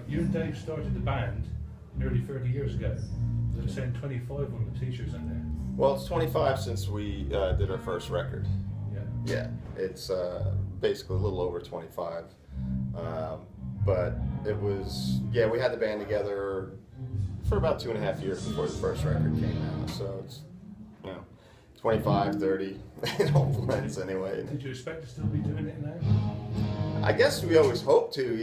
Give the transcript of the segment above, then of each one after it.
Right, you and Dave started the band nearly 30 years ago. They're saying 25 on the t-shirts in there. Well, it's 25 since we did our first record. Yeah. Yeah, it's basically a little over 25. But it was, yeah, we had the band together for about 2.5 years before the first record came out. So it's, 25, 30, it all blends anyway. Did you expect to still be doing it now? I guess we always hope to,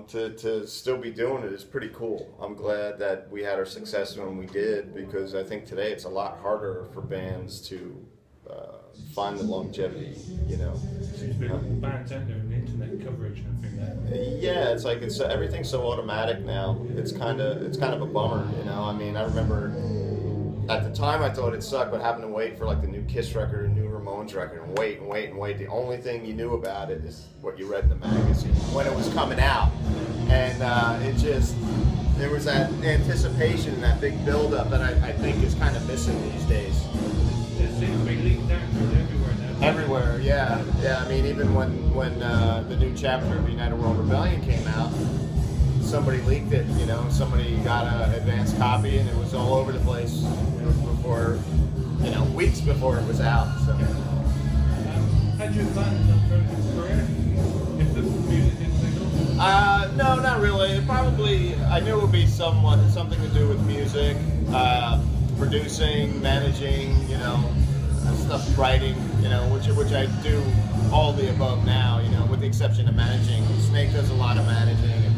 to still be doing it is pretty cool. I'm glad that we had our success when we did, because I think today it's a lot harder for bands to find the longevity, Seems to be bands out there and the internet coverage and everything like that. Yeah, it's like everything's so automatic now. It's kind of a bummer, I mean, I remember at the time I thought it sucked, but having to wait for like the new Kiss record or new Ramones record and wait and wait and wait. The only thing you knew about it is what you read in the magazine when it was coming out, and there was that anticipation and that big build-up that I think is kind of missing these days. It seems to be leaked out everywhere now. Everywhere, yeah. I mean, even when the new chapter of United World Rebellion came out, somebody leaked it. Somebody got an advanced copy, and it was all over the place before, weeks before it was out. So. Had you planned an alternative career if the music didn't take off? No, not really. I knew it would be something to do with music, producing, managing, stuff, writing, which I do all the above now, with the exception of managing. Snake does a lot of managing, and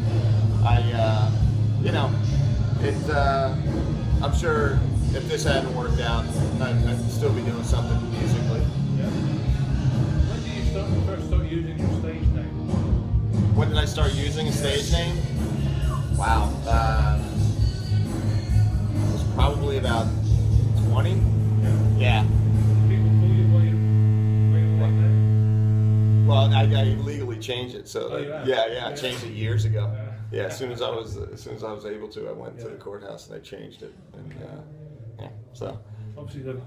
I'm sure if this hadn't worked out, I'd still be doing something musically. Yeah. When did you first start using your stage name? When did I start using a stage name? Wow. It was probably about 20. Yeah. People call you by your real name? Well, I legally changed it, so yeah. I changed it years ago. Yeah, as soon as I was able to, I went to the courthouse and I changed it, and so. Obviously, the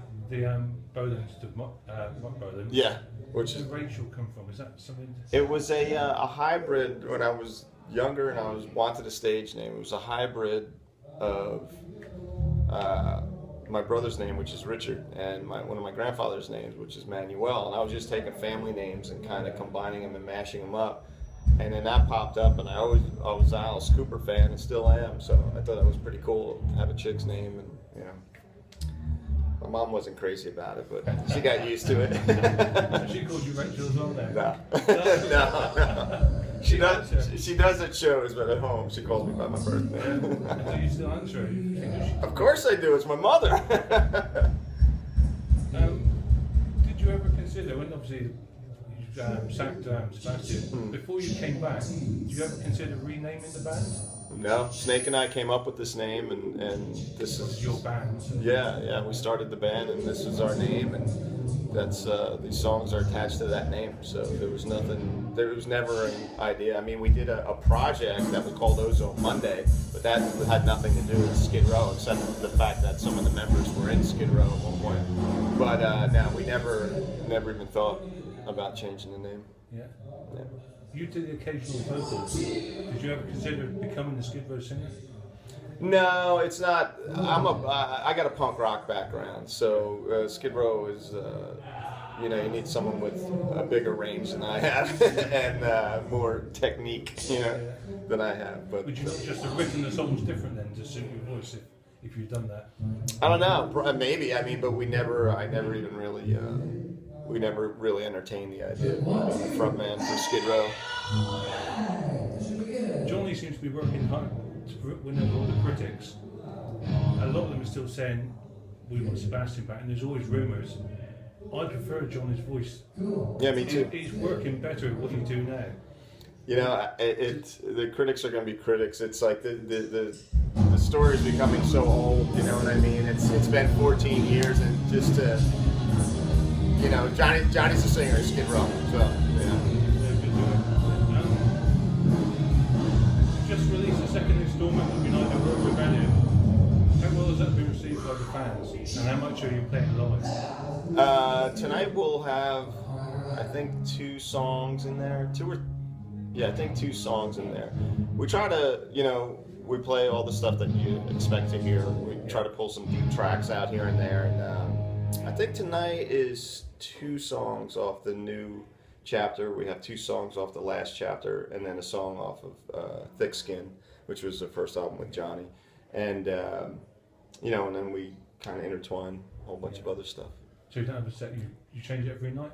Bolan's to Mark Bolan. Yeah, which Where is. did Rachel come from? Is that something? It was a hybrid when I was younger and I wanted a stage name. It was a hybrid of my brother's name, which is Richard, and one of my grandfather's names, which is Manuel, and I was just taking family names and kind of combining them and mashing them up. And then that popped up, and I was an Alice Cooper fan, and still am. So I thought that was pretty cool to have a chick's name, and my mom wasn't crazy about it, but she got used to it. She called you Rachel as well then? No. No. She does at shows, but at home she calls me by my birth name. Do you still answer her? Of course I do. It's my mother. Did you ever consider, when obviously you sacked Sebastian, before you came back, did you ever consider renaming the band? No, Snake and I came up with this name, and this is your band. So. Yeah. We started the band, and this is our name, and that's these songs are attached to that name. So there was never an idea. I mean, we did a project that we called Ozone Monday, but that had nothing to do with Skid Row, except the fact that some of the members were in Skid Row at one point. But no, we never even thought about changing the name. Yeah. You did the occasional vocals. Did you ever consider becoming a Skid Row singer? No, it's not. I got a punk rock background, so Skid Row is, you need someone with a bigger range than I have and more technique, than I have. But would you not just have written the songs different then to suit your voice if you'd done that? I don't know. Maybe. I mean, but I never really entertained the idea of being a frontman for Skid Row. Johnny seems to be working hard to win over all the critics. A lot of them are still saying we want Sebastian back, and there's always rumours. I prefer Johnny's voice. Yeah, me too. He's working better at what you do now. The critics are going to be critics. It's like the story is becoming so old. You know what I mean? It's been 14 years, and just to. Johnny's a singer at Skid Row, so Just released a second installment of United World Rebellion. How well has that been received by the fans? And how much are you playing live? Tonight we'll have, I think, 2 songs in there. Yeah, I think 2 songs in there. We try to, we play all the stuff that you expect to hear. We try to pull some deep tracks out here and there. And I think tonight is 2 songs off the new chapter. We have 2 songs off the last chapter, and then a song off of Thick Skin, which was the first album with Johnny. And, and then we kind of intertwine a whole bunch of other stuff. So you don't have a set, you change it every night?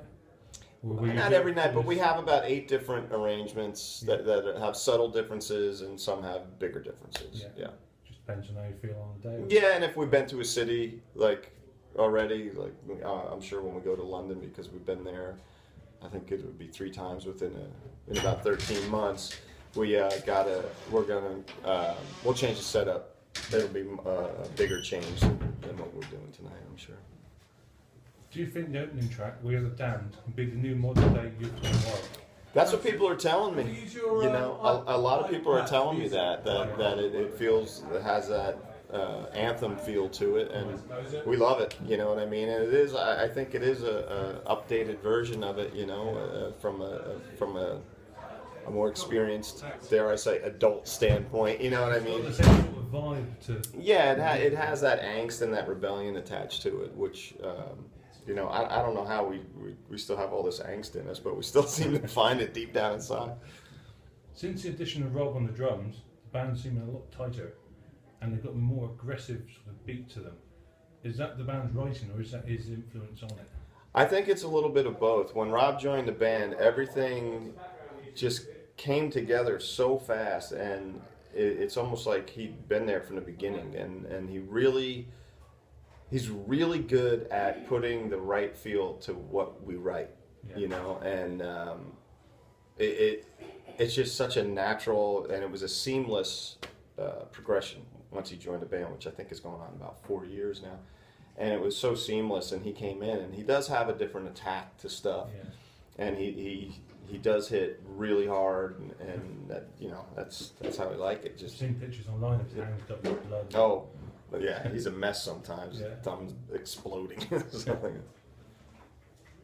Not every night, but we have about 8 different arrangements that have subtle differences, and some have bigger differences. Yeah. Just depends on how you feel on the day. Yeah, and if we've been to a city already, I'm sure when we go to London, because we've been there, I think it would be 3 times in about 13 months. We'll change the setup. It'll be a bigger change than what we're doing tonight, I'm sure. Do you think the opening track, We Are the Damned, can be the new modern day Youth of the World? That's what people are telling me. A lot of people are telling me that it feels, it has that anthem feel to it, and we love it. You know what I mean? And it is. I think it is a updated version of it. From a more experienced, dare I say, adult standpoint. You know what I mean? It's got the same sort of vibe to. Yeah, it has that angst and that rebellion attached to it, which. I don't know how we still have all this angst in us, but we still seem to find it deep down inside. Since the addition of Rob on the drums, the band seemed a lot tighter, and they've got a more aggressive sort of beat to them. Is that the band's writing, or is that his influence on it? I think it's a little bit of both. When Rob joined the band, everything just came together so fast, and it's almost like he'd been there from the beginning, and he's really good at putting the right feel to what we write, and it's just such a natural, and it was a seamless progression once he joined the band, which I think is going on about 4 years now, and it was so seamless. And he came in, and he does have a different attack to stuff, and he does hit really hard, and that that's how we like it. I've seen pictures online of his hands covered with blood. Oh. But yeah, he's a mess sometimes. Thumbs exploding.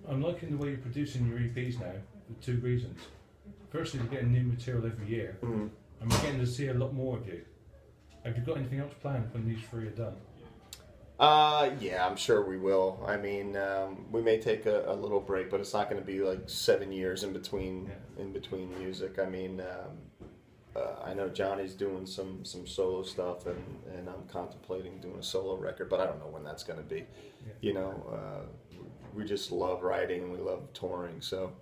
I'm liking the way you're producing your EPs now for 2 reasons. Firstly, you're getting new material every year, and we're getting to see a lot more of you. Have you got anything else planned when these 3 are done? Yeah, I'm sure we will. I mean, we may take a little break, but it's not going to be like 7 years in between music. I mean. I know Johnny's doing some solo stuff, and I'm contemplating doing a solo record, but I don't know when that's going to be. We just love writing, and we love touring. So,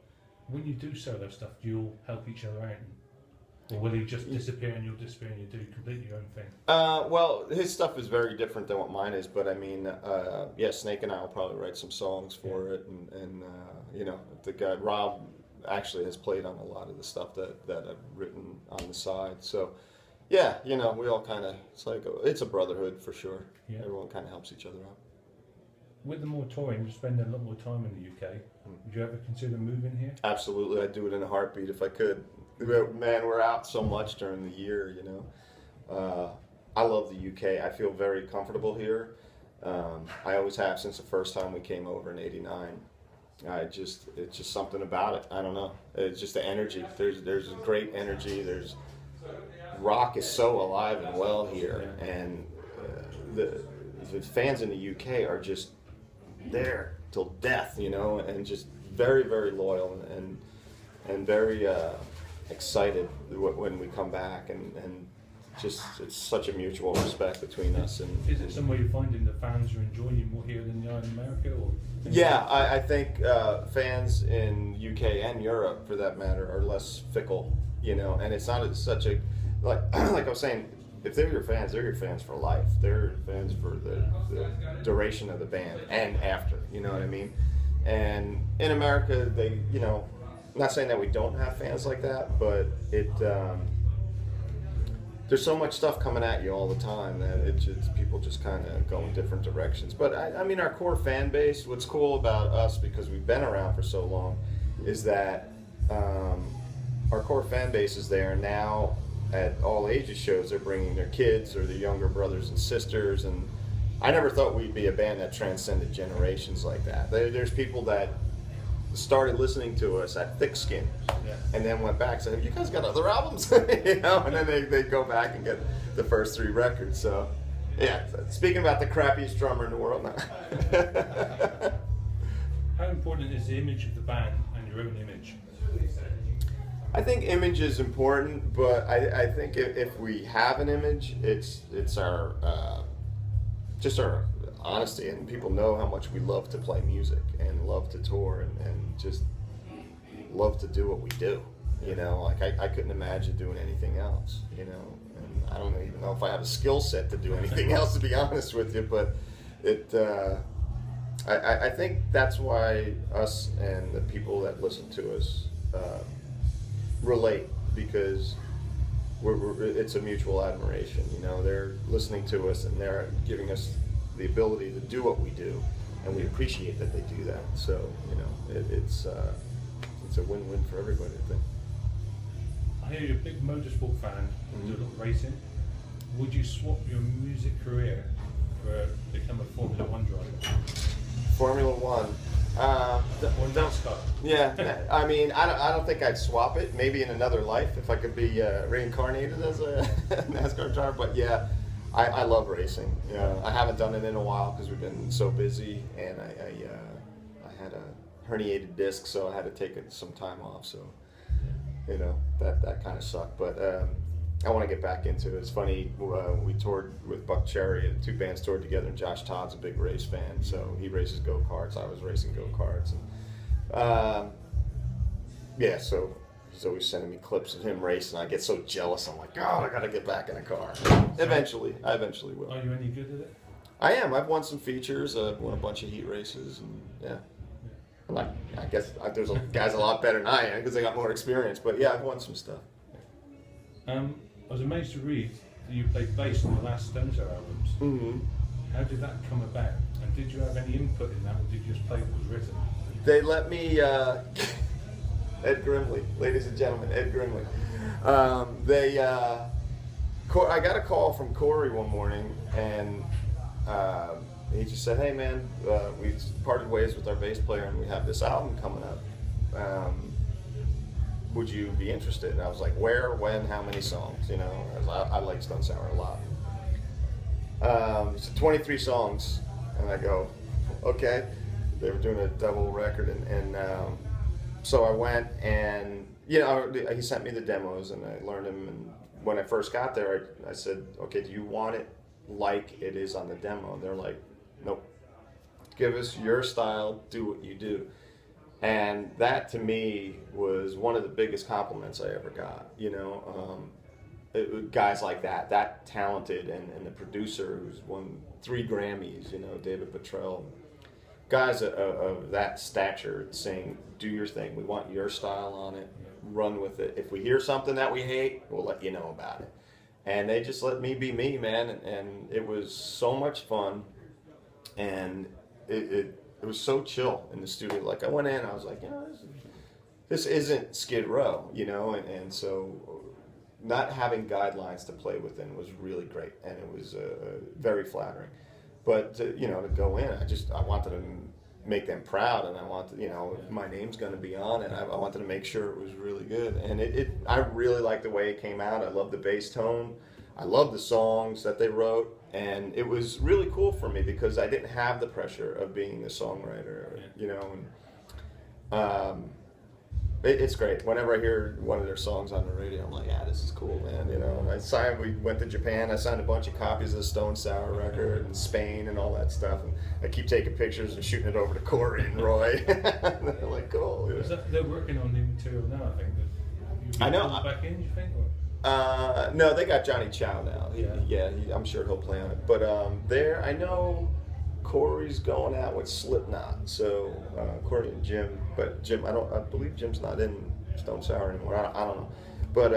when you do solo stuff, do you all help each other out, or will he just disappear and you'll disappear and you do completely your own thing? Well, his stuff is very different than what mine is, but I mean, Snake and I will probably write some songs for it, and the guy Rob actually has played on a lot of the stuff that I've written on the side. So, we all kind of, it's a brotherhood for sure. Yeah. Everyone kind of helps each other out. With the more touring, you're spending a lot more time in the UK. Would you ever consider moving here? Absolutely, I'd do it in a heartbeat if I could. Man, we're out so much during the year, I love the UK. I feel very comfortable here. I always have since the first time we came over in '89. It's just something about it. I don't know. It's just the energy. There's a great energy. Rock is so alive and well here, and the fans in the UK are just there till death, and just very, very loyal and very excited when we come back, and just it's such a mutual respect between us. And is it somewhere you're finding the fans are enjoying you more here than they are in America? Or yeah, I think fans in UK and Europe, for that matter, are less fickle, and it's not such a like I was saying. If they're your fans for life. They're fans for the duration of the band and after. You know what I mean? And in America, they, not saying that we don't have fans like that, but there's so much stuff coming at you all the time that people just kind of go in different directions. But I mean, our core fan base, what's cool about us, because we've been around for so long, is that our core fan base is there now. At all ages shows, they're bringing their kids or their younger brothers and sisters, and I never thought we'd be a band that transcended generations like that. There's people that started listening to us at Thick Skin, Yeah. and then went back and said, "Have you guys got other albums?" You know, and then they go back and get the first 3 records. So, yeah. Speaking about the crappiest drummer in the world now. How important is the image of the band and your own image? I think image is important, but I think if we have an image, it's our just our honesty, and people know how much we love to play music and love to tour and just love to do what we do. You know, like I couldn't imagine doing anything else. You know, and I don't even know if I have a skill set to do anything else, to be honest with you. But it, I think that's why us and the people that listen to us relate, because it's a mutual admiration. You know, they're listening to us and they're giving us the ability to do what we do, and we appreciate that they do that. So, you know, it's a win-win for everybody, I think. I hear you're a big motorsport fan, do a lot of racing. Would you swap your music career for become a Formula One driver? Formula One. Or NASCAR? Yeah, I mean, I don't think I'd swap it. Maybe in another life, if I could be reincarnated as a NASCAR driver. But yeah, I love racing. Yeah, I haven't done it in a while because we've been so busy, and I had a herniated disc, so I had to take some time off. So, you know, that kind of sucked. But I want to get back into it. It's funny, we toured with Buck Cherry, and 2 bands toured together, and Josh Todd's a big race fan, so he races go-karts, I was racing go-karts. And, yeah, so he's always sending me clips of him racing. I get so jealous, I'm like, God, I got to get back in a car. I eventually will. Are you any good at it? I am. I've won some features, I've won a bunch of heat races, and yeah. I guess there's guys a lot better than I am because they got more experience, but yeah, I've won some stuff. I was amazed to read that you played bass on the last Stones albums. Mm-hmm. How did that come about? And did you have any input in that, or did you just play what was written? They let me, Ed Grimley, ladies and gentlemen, Ed Grimley. I got a call from Corey one morning, and he just said, "Hey man, we parted ways with our bass player, and we have this album coming up. Would you be interested?" And I was like, "Where, when, how many songs?" You know, I like Stone Sour a lot. It's 23 songs, and I go, "Okay." They were doing a double record, and so I went, and you know, he sent me the demos, and I learned them. And when I first got there, I said, "Okay, do you want it like it is on the demo?" And they're like, "Nope. Give us your style. Do what you do." And that to me was one of the biggest compliments I ever got. You know, guys like that talented, and the producer who's won 3 Grammys. You know, David Bottrell. Guys of that stature saying, "Do your thing. We want your style on it. Run with it. If we hear something that we hate, we'll let you know about it." And they just let me be me, man. And it was so much fun. And it was so chill in the studio. Like I went in, I was like, you know, this isn't Skid Row, you know, and so not having guidelines to play within was really great, and it was very flattering. But you know, to go in, I wanted to make them proud, and I wanted, you know, my name's going to be on it. I wanted to make sure it was really good, and I really liked the way it came out. I love the bass tone. I love the songs that they wrote. And it was really cool for me because I didn't have the pressure of being a songwriter, you know. And it's great. Whenever I hear one of their songs on the radio, I'm like, "Yeah, this is cool, man." You know. We went to Japan. I signed a bunch of copies of the Stone Sour record in Spain and all that stuff. And I keep taking pictures and shooting it over to Corey and Roy. And they're like, "Cool." You know? They're working on new material now, I think. I know. Back in, do you think? Or? No, they got Johnny Chow now. Yeah. I'm sure he'll play on it. But I know Corey's going out with Slipknot. So Corey and Jim, but Jim, I believe Jim's not in Stone Sour anymore. I don't know, but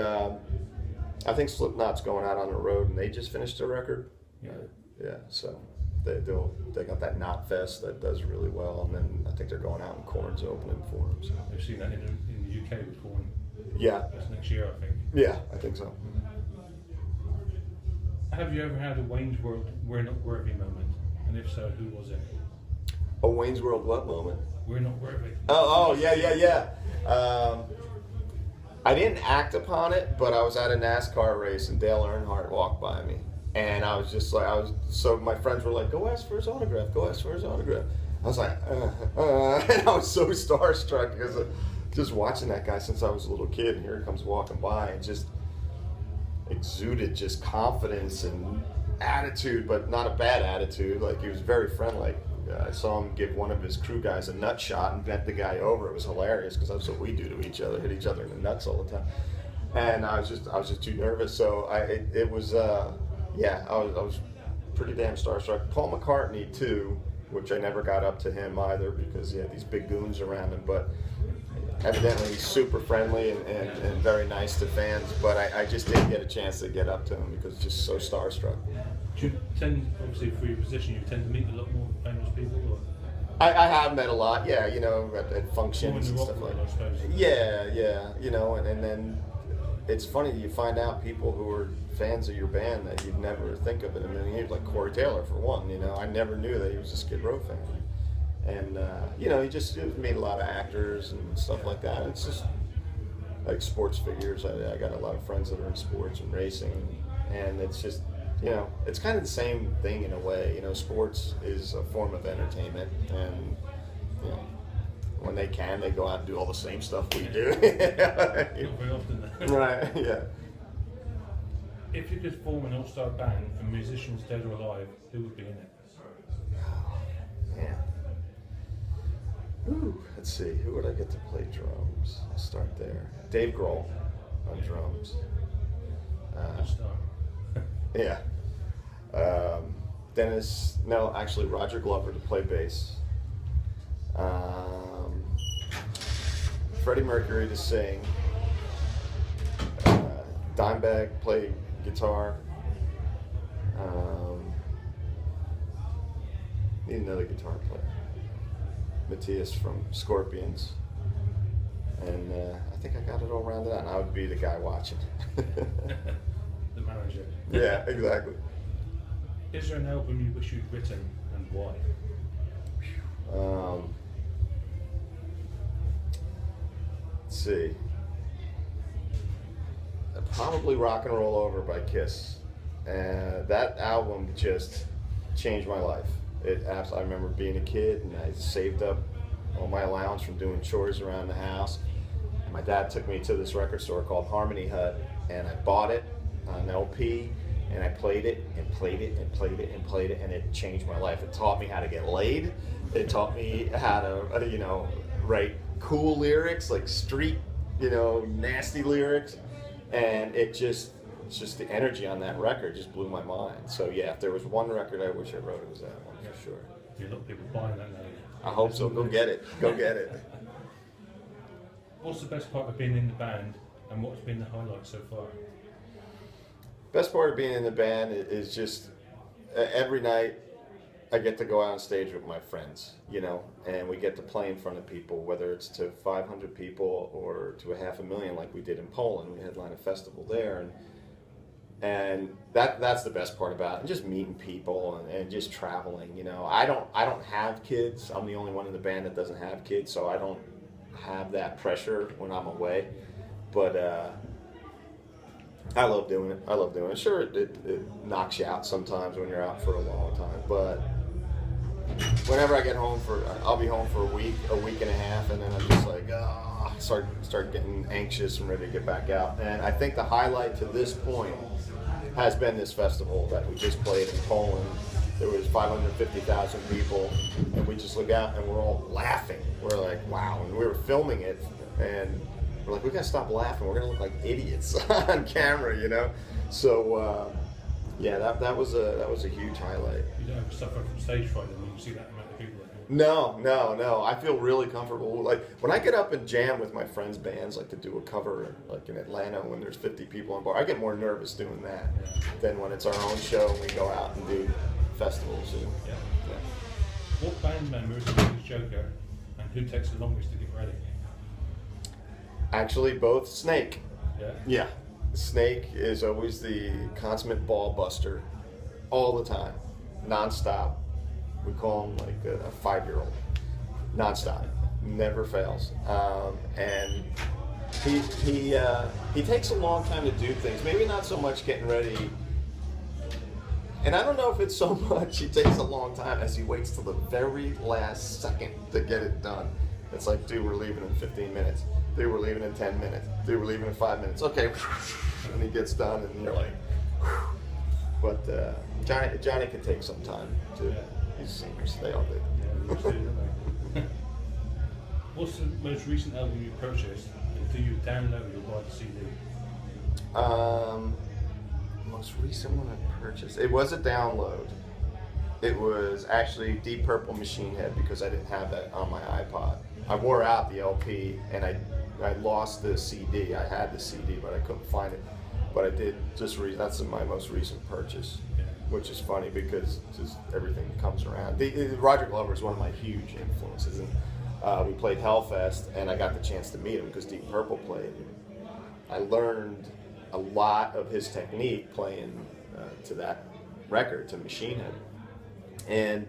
I think Slipknot's going out on the road, and they just finished a record. Yeah. So they got that Knot Fest that does really well, and then I think they're going out, and Korn's opening for them. So. I've seen that in the UK with Korn. Yeah. That's next year, I think. Yeah, I think so. Have you ever had a Wayne's World "We're Not Worthy" moment? And if so, who was it? A Wayne's World what moment? We're not worthy. Yeah. I didn't act upon it, but I was at a NASCAR race and Dale Earnhardt walked by me. And I was just like, so my friends were like, go ask for his autograph, go ask for his autograph. I was like, and I was so starstruck because just watching that guy since I was a little kid, and here he comes walking by and just exuded just confidence and attitude, but not a bad attitude. Like, he was very friendly. I saw him give one of his crew guys a nut shot and bent the guy over. It was hilarious because that's what we do to each other, hit each other in the nuts all the time. And I was just too nervous. So I was pretty damn starstruck. Paul McCartney too, which I never got up to him either because he had these big goons around him. But evidently he's super friendly and very nice to fans. But I just didn't get a chance to get up to him because just so starstruck. Do you tend, obviously for your position, you tend to meet a lot more famous people? Or? I have met a lot, yeah, at functions and stuff like that. Yeah, and then it's funny, you find out people who are fans of your band that you'd never think of in a million years, like Corey Taylor for one, I never knew that he was a Skid Row fan. And, you just meet a lot of actors and stuff like that. It's just like sports figures. I got a lot of friends that are in sports and racing, and it's just, it's kind of the same thing in a way. Sports is a form of entertainment, and when they can, they go out and do all the same stuff we do. Not very often. Right. Yeah. If you could form an all-star band for musicians dead or alive, who would be in it? Man. Ooh, let's see. Who would I get to play drums? I'll start there. Dave Grohl on drums. Good start. Yeah. Roger Glover to play bass. Freddie Mercury to sing. Dimebag play guitar. Need another guitar player. Matthias from Scorpions. And I think I got it all rounded out. And I would be the guy watching. The manager. Yeah, exactly. Is there an album you wish you'd written, and why? Let's see. Probably Rock and Roll Over by Kiss. That album just changed my life. I remember being a kid and I saved up all my allowance from doing chores around the house. My dad took me to this record store called Harmony Hut, and I bought it on LP, and I played it and played it and played it and played it, and it changed my life. It taught me how to get laid. It taught me how to, write cool lyrics, like street, nasty lyrics, and it's just the energy on that record just blew my mind. So yeah, if there was one record I wish I wrote, it was that one for sure. A lot of people buying that now. I hope so. Go get it. Go get it. What's the best part of being in the band, and what's been the highlight so far? Best part of being in the band is just every night I get to go out on stage with my friends, and we get to play in front of people, whether it's to 500 people or to 500,000 like we did in Poland. We headlined a festival there, and that's the best part about it. And just meeting people and just traveling. I don't have kids. I'm the only one in the band that doesn't have kids, so I don't have that pressure when I'm away. But I love doing it. Sure, it knocks you out sometimes when you're out for a long time, but whenever I get home I'll be home for a week and a half, and then I'm just like, start getting anxious and ready to get back out. And I think the highlight to this point has been this festival that we just played in Poland. There was 550,000 people, and we just look out and we're all laughing. We're like, wow. And we were filming it, and we're like, we gotta stop laughing. We're gonna look like idiots on camera, So yeah, that was a huge highlight. You don't ever suffer from stage fright when you see that amount of people. No. I feel really comfortable. Like when I get up and jam with my friends' bands, like to do a cover, like in Atlanta when there's 50 people on bar, I get more nervous doing that than when it's our own show and we go out and do festivals. Yeah. What band member is the biggest joker, and who takes the longest to get ready? Actually, both Snake. Yeah. Snake is always the consummate ball buster, all the time, nonstop. We call him like a 5-year-old, nonstop, never fails. And he takes a long time to do things. Maybe not so much getting ready. And I don't know if it's so much he takes a long time as he waits till the very last second to get it done. It's like, dude, we're leaving in 15 minutes. Dude, we're leaving in 10 minutes. Dude, we're leaving in 5 minutes. Okay. And he gets done, and you're like, whew. But Johnny can take some time, too. He's singers. They all do. Yeah, they do, don't they? What's the most recent album you purchased? Do you download or buy the CD? Most recent one I purchased. It was a download. It was actually Deep Purple Machine Head because I didn't have that on my iPod. I wore out the LP and I lost the CD. I had the CD, but I couldn't find it. But I did just that's my most recent purchase, which is funny because just everything comes around. Roger Glover is one of my huge influences, and we played Hellfest, and I got the chance to meet him because Deep Purple played. I learned a lot of his technique playing to that record, to Machine Head, and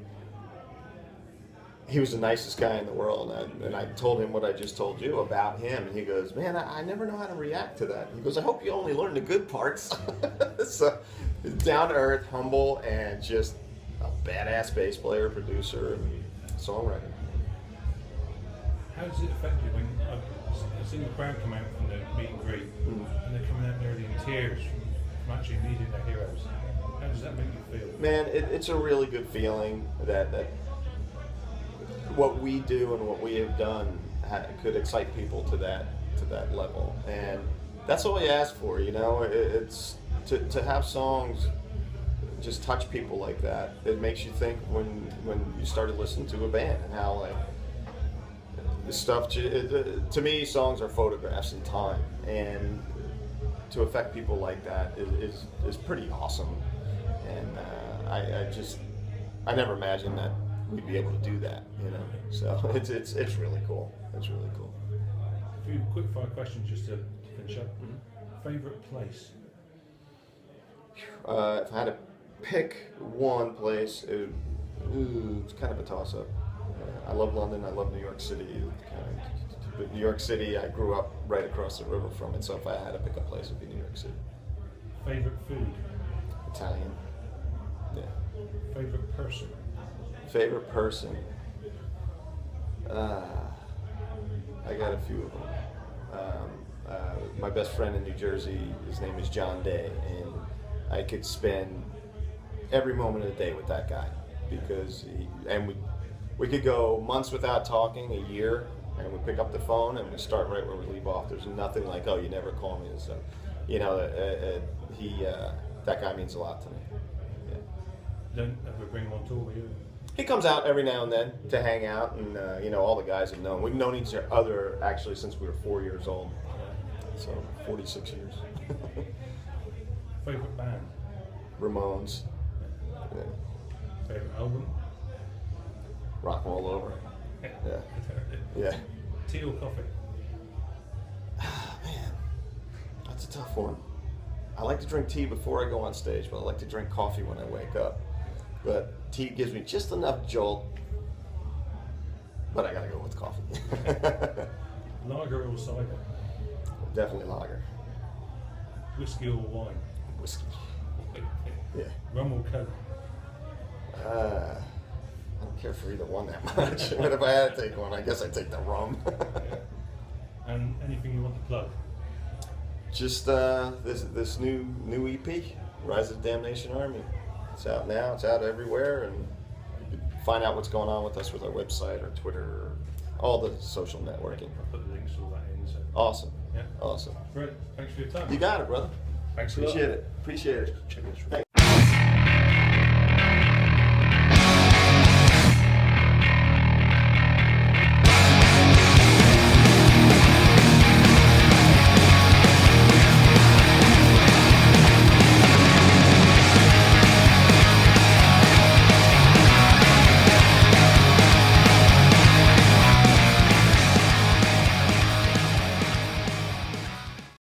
he was the nicest guy in the world. And I told him what I just told you about him, and he goes, "Man, I never know how to react to that." He goes, "I hope you only learn the good parts." So, down to earth, humble, and just a badass bass player, producer, and songwriter. How does it affect you when I've seen the crowd come out from the meet and greet, and they're coming out nearly in tears from actually meeting their heroes? How does that make you feel? Man, it's a really good feeling that what we do and what we have done could excite people to that level, and that's all you ask for. You know, it's to have songs just touch people like that. It makes you think when you started listening to a band and how like this stuff. To me, songs are photographs in time, and to affect people like that is pretty awesome. And I never imagined that we'd be able to do that, you know. So it's really cool. It's really cool. A few quick fire questions just to finish up. Favorite place? If I had to pick one place, it's kind of a toss-up. I love London. I love New York City. But New York City, I grew up right across the river from it. So if I had to pick a place, it'd be New York City. Favorite food? Italian. Yeah. Favorite person? Favorite person? I got a few of them. My best friend in New Jersey, his name is John Day, and I could spend every moment of the day with that guy because we could go months without talking, a year, and we pick up the phone and we start right where we leave off. There's nothing like, oh, you never call me and stuff. You know, that guy means a lot to me. Yeah. Don't ever bring him on tour with you? He comes out every now and then to hang out, and you know, all the guys have known. We've known each other actually since we were 4 years old, so 46 years. Favorite band? Ramones. Yeah. Favorite album? Rock 'em all over. Yeah. Yeah. Tea or coffee? Man, that's a tough one. I like to drink tea before I go on stage, but I like to drink coffee when I wake up. But tea gives me just enough jolt, but I gotta go with coffee. Lager or cider? Definitely lager. Whiskey or wine? Whiskey. Yeah. Rum or coke? I don't care for either one that much. But if I had to take one, I guess I'd take the rum. Yeah. And anything you want to plug? Just this new EP, Rise of the Damnation Army. It's out now. It's out everywhere, and you can find out what's going on with us with our website, our Twitter, or all the social networking. I'll put the links to all that in. So. Awesome. Yeah. Awesome. Great. Thanks for your time. You got it, brother. Thanks a lot. Appreciate it. Appreciate it. Check this. Thanks.